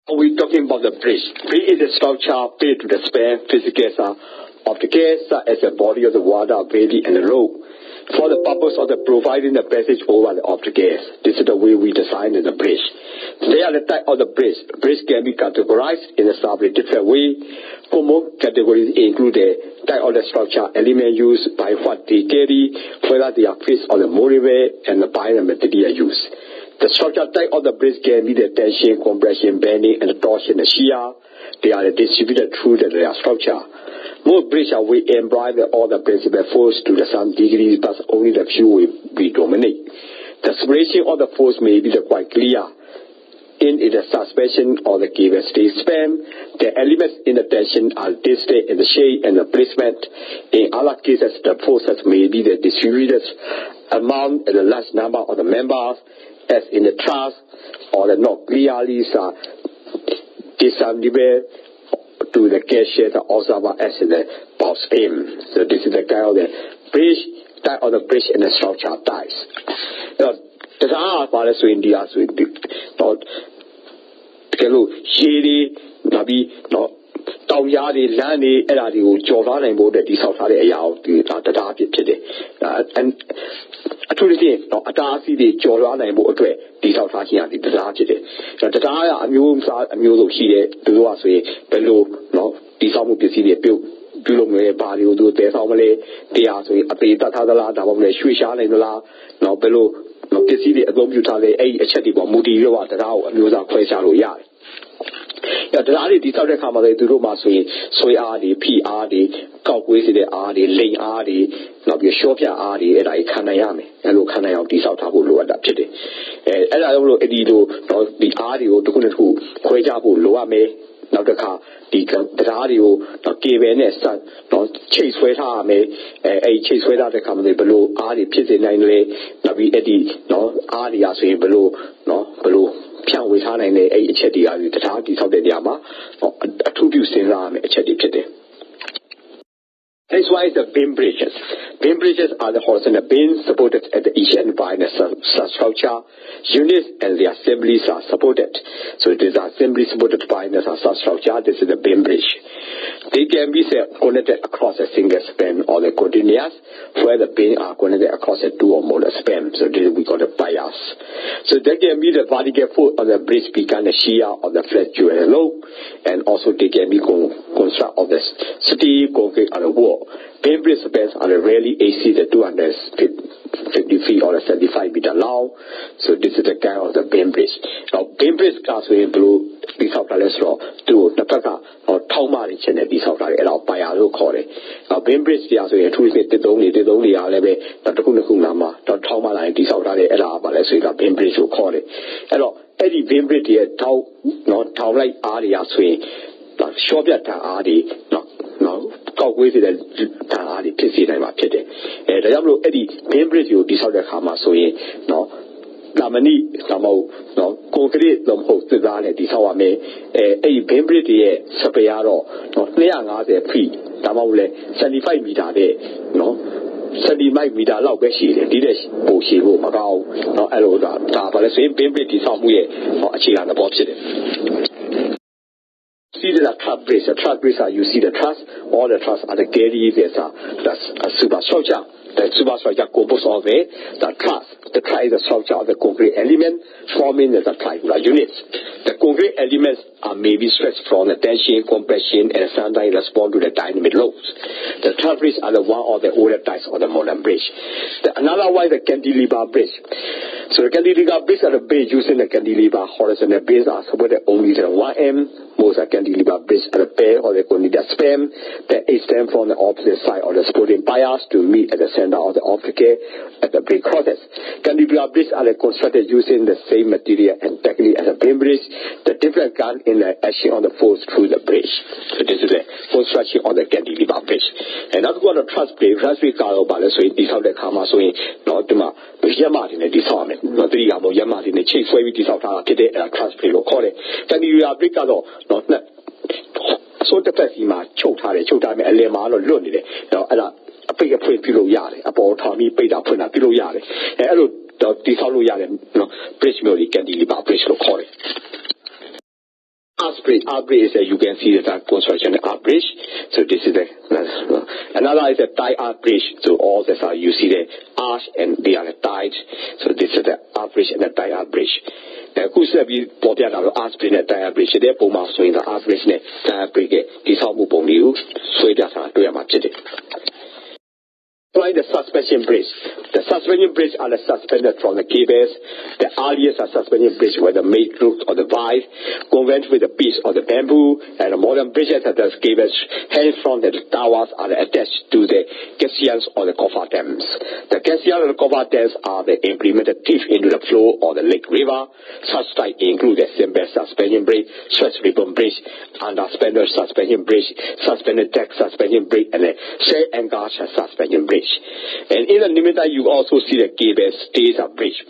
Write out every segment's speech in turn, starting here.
We're talking about the bridge. Bridge is a structure built to the span physical of the gas as a body of the water, baby, and the rope for the purpose of the providing the passage over the object gas. This is the way we designed the bridge. They are the type of the bridge. Bridge can be categorized in a slightly different way. Common categories include the type of the structure element used by what they carry, whether they are fixed on the motorway and by the material used. The structure type of the bridge can be the tension, compression, bending, and the torsion, the shear. They are distributed through their structure. Most bridges are we employ all the principal force to the some degree, but only the few will predominate. The separation of the force may be quite clear. In the suspension or the given state span, the elements in the tension are listed in the shape and the placement. In other cases, the forces may be the distributed among the large number of the members, as in the truss, or the not clearly discernible to the cashier also as in the box aim. So this is the kind of the bridge, type of the bridge and the structure types. Now, the other so India so not shady, maybe not Tawyadi, Lani, Eladio, Jordan, and Boda, the South Area, the target today. And actually, a Darcy, the Jordan, and Boda, the South Area, the target. The Taya, amuse here, below us, below, no, the Samu Pisi, below me, body, do the family, they are so a beta Tadala, the Swisha, and la, no, below, no, the city, a computer, a chatty, Moody, you are the now, amuse our place, yard. 有啲啲啲收咧，看埋你對到嘛，所以 R 啲 P R 啲高貴啲 R 啲零 R 啲，嗱比如 short R 啲，嚟看那樣咩？一路看那樣啲收他部攞得出嚟，一路一啲都嗱啲 R 啲，都可能都開家部攞啊咩？嗱個卡啲個 R 啲，嗱基本咧實嗱切水他咩？切水他嘅看埋你不如 R 啲撇喺那裡，嗱比一啲嗱 R 啲啊，所以不如嗱不如。 像为啥呢？一切的啊，他的操的呀嘛，突表性啦，一切的ဖြစ်တယ်。That's why the beam bridges. Beam bridges are the horizontal beams supported at the each end by the substructure units, and the assemblies are supported. So it is assembly supported by the substructure. This is the beam bridge. They can be connected across a single span or the continuous, where the beams are connected across a two or more span. So this we call the bias. So there can be the vertical foot on the bridge become the shear of the flat dual load, and also they can be construct of the steel concrete on the wall. Beam bridge spans are rarely exceed the 250 feet or 75 meter long. So this is the kind of the beam bridge. Now beam bridge class in blue, this of the to the Taka or Toma in China, this of the Payalo Kore. Now beam bridge, the other two is the only are leve, the Kunama, the Toma line, this of the Ella, but let's say the beam bridge will call it. Hello, Eddie beam bridge here, Tau, not Tau like Aria swing, not short that Adi, no. 高貴啲啊啲ဖြစ်事嚟話ဖြစ်တယ်。第一路一啲 membrane 要啲收嘅卡嘛，所以喏，那麼你那麼喏，concrete啲咁好啲啦咧，啲收話咩？membrane 啲十倍啊咯，喏250 feet，那麼咧75 meter 嘅喏。75 meter လောက်ပဲရှိတယ်ဒီတဲ့ပိုရှိဖို့မကောင်းเนาะအဲ့လိုဒါပါလဲဆိုရင် membrane တိဆောက်မှုရဲ့အခြေခံသဘောဖြစ်တယ် See the truss bridge. The truss bridge you see the truss. All the truss are the galley. There's a superstructure. The superstructure composed of the truss. The truss is the structure of the concrete element forming the triangular units. The concrete elements are maybe stretched from the tension, compression, and sometimes respond to the dynamic loads. The truss bridge are the one of the older types of the modern bridge. Another one is the cantilever bridge. So the cantilever bridge are the bridge using the cantilever horizontal bridge are supported only to 1M. Most are cantilever bridge are the pair or the condition span that extend from the opposite side of the supporting bias to meet at the center of the obstacle at the bridge crosses. Cantilever bridge are constructed using the same material and technique as a beam bridge. The difference comes in the action of the force through the bridge. So this is the construction of the cantilever bridge. And now go to the truss bridge. Truss bridge are about so in this of the karma so in not to my Yamati in the disarmament. Not the Yamati in the chase where we dissolve our today and a truss bridge or call it. Cantilever bridge are not so the person ma chotare chotame ele ma lo lundi le no ala a pe a put ပြုလို့ရတယ်အပေါ်ထောင်ပြီးပိတ်တာဖွင့်တာပြုလို့ရတယ်အဲ့လိုတိဆောက်လို့ရတယ်နော် bridge မျိုးလေး cantilever bridge လို့ခေါ်တယ် arch bridge. Arch bridge is you can see the construction arch bridge. So this is the another is a tie arch bridge. So all this are you see the arch and they are tied. So this is the arch bridge and the tie arch bridge. Who's the popular arch bridge and tie arch bridge? They both are showing the arch bridge and tie arch bridge. This how move on you. So that's how do you match it. The suspension bridge. The suspension bridge are suspended from the cables. The earliest suspension bridge were the made root or the vise, convent with the piece of the bamboo, and the modern bridges that the cables hang from the towers are attached to the caissons or the coffer dams. The caissons and the coffer dams are the implemented deep into the flow of the lake river. Such type include the simple suspension bridge, stretch ribbon bridge, under-spender suspension bridge, suspended deck suspension bridge, and the sail and gauge suspension bridge. And in the limiter, you also see the cable stays bridge.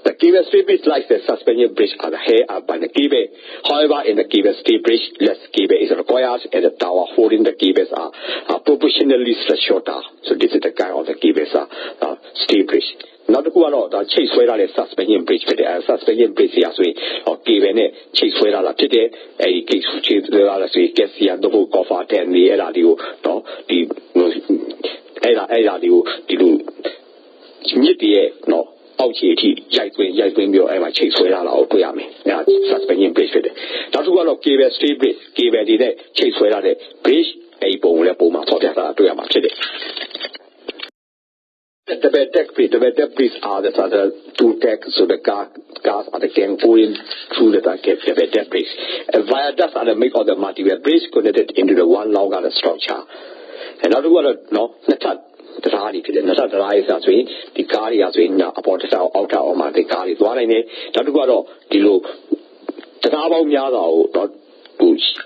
The cable stay bridge, like the suspension bridge, are held up by the cable. However, in the cable stay bridge, less cable is required, and the tower holding the cables are proportionally shorter. So this is the kind of the cables stay bridge. Now the chase where the suspension bridge fit the suspension bridge here, so cable chase where the fit a case chase where the gets the double coffer and the radio, no, outside, Jacqueline, and chase where I'll go me. Suspension bridge. That's one of cable street bridge, cable the chase where the bridge, a bone, a boma, for that to a match. The bed deck bridge, are the other two decks, so the cars are the can go in through the bed deck bridge. And viaducts are the make of the material bridge connected into the one longer structure. And now one the Rani to the Natara is as we, the car is in about the outer or the car is one in it. That go the low. The Tabo Miao,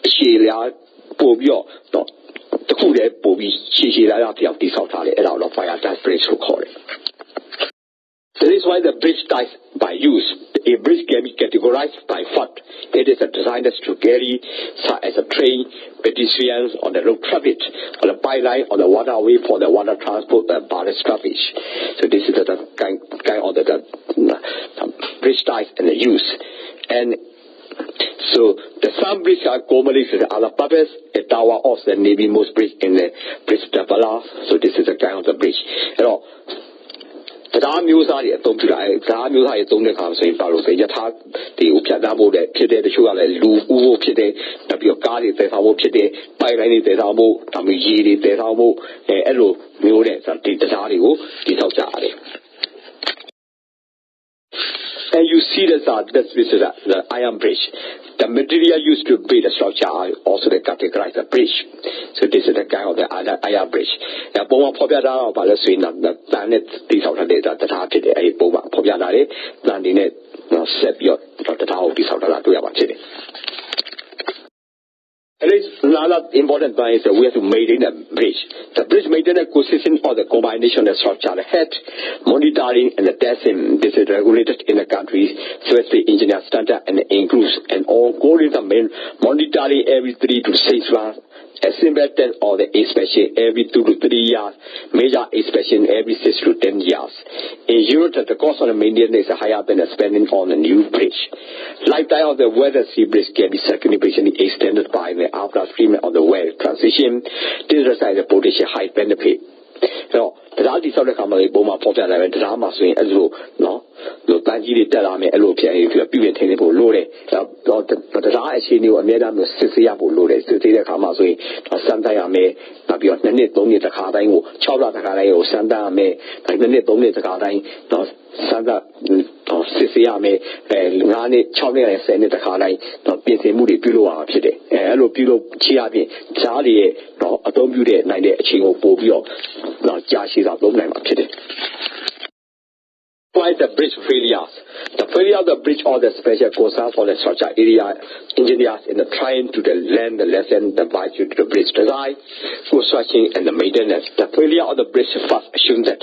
Sheila, Pobio, the Kude, Bobby, Shishila, of the South out of fire that bridge to call it. That is why the bridge dies by use. A bridge can be categorized by foot. It is designed to carry as a train, pedestrians on the road traffic, on the byline, on the waterway for the water transport and ballast traffic. So this is the kind of the bridge dies and the use. And so the some bridges are commonly for the other purpose. A tower of the Navy most bridge in the bridge Tabala. So this is the kind of the bridge. The music don't the don't come so in Palo say Yata, the Upiadamo, the Pide, the Sugar, Lu, Pide, the Biocari, the Hamo Pide, Pyrani, the Hamo, Tamiji, the Hamo, Elo, Mule, the Tario, the Tautari. And you see this is the iron bridge. The material used to build the structure are also the categorized the bridge. So this is the kind of the iron bridge. The Boma Popular by the Swin, the planet, these are the data that are a Boma Popular, landing it, set your tower, these are the Tuyamachini. It is another important point is that we have to maintain a bridge. The bridge maintenance consists of the combination of the structure, the head, monitoring, and the testing. This is regulated in the country's safety engineer standard and includes an ongoing monitoring every 3 to 6 months. A simple test or the inspection every 2 to 3 years, major inspection every 6 to 10 years. In Europe, the cost of the maintenance is higher than the spending on a new bridge. Lifetime of the weather sea bridge can be significantly extended by the after treatment of the weather transition. This results in a potential high benefit. So, the Radi South Kamali Boma Popular and Drama swing as well, no? The Tangi Delame Elopia, if you are being tenable loaded, but the Radi knew a madam was Siciabo loaded, to take the Kamasui, or Santa Ame, Nabiot Nene Doni the Kadain, Chabra the Kadain, Santa Ame, like Nene Doni the Kadain, Santa Siciame, Rani, Chabra, and Senate the Kadain, not being moody below today. Hello, below Chiabi, Charlie, no, a don't beauty at night, a chingo Bobio, not Jashi. Why the bridge failures? The failure of the bridge or the special concerns for the structure area engineers in the trying to learn the lesson that bites you to the bridge design, construction, and the maintenance. The failure of the bridge first assumed that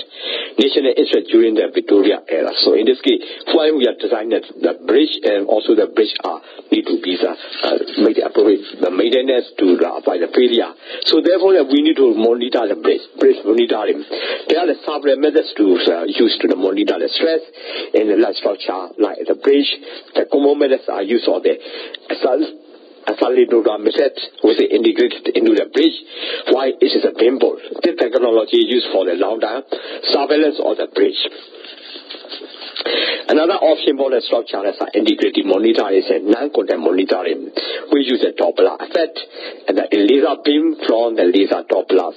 national interest during the Victoria era. So in this case, while we are designing the bridge and also the bridge need to be made appropriate the maintenance to avoid the failure. So therefore, we need to monitor the bridge monitoring. There are several methods to use to monitor the stress in the light structure like the bridge. The common methods are used of the a solid method was integrated into the bridge. Why it is a pimple? The technology used for the long term surveillance of the bridge. Another option for the structure is integrated monitoring and non-contact monitoring. We use a Doppler effect and the laser beam from the laser Doppler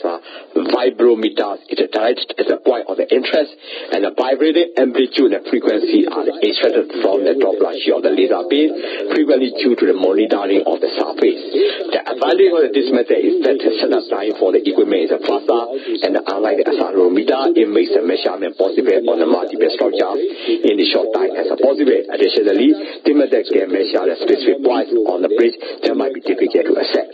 vibrometers is directed at the point of the interest, and the vibrating amplitude and frequency are extracted from the Doppler shear of the laser beam, frequently due to the monitoring of the surface. The advantage of this method is that the setup time for the equipment is faster, and unlike the accelerometer, it makes the measurement possible on the multiple structures in the short time as possible. Additionally, the method can measure the specific points on the bridge that might be difficult to access.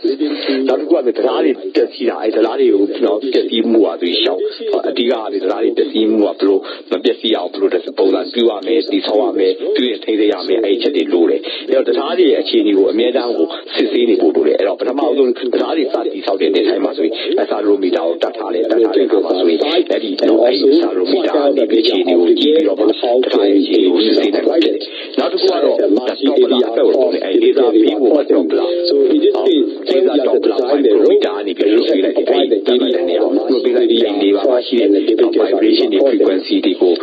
Now, to go with the Lari, just here, I tell you, just even more to show. A diga is Lari, just even more blue, but just see how blue the Poland, blue army, the Soame, do you think they are made HD Lure? The Tari, a chini, a Medan, Sicily, Bulu, but I'm out on the Lari Sati, South in the time as we, as I roam it out, Tatali, Tatali, that is no Salomita, maybe chini, now to go out of the Doppler effect, and these are people who are Doppler. So these are Doppler vibrometer, if you look at the vibration, the frequency, they go,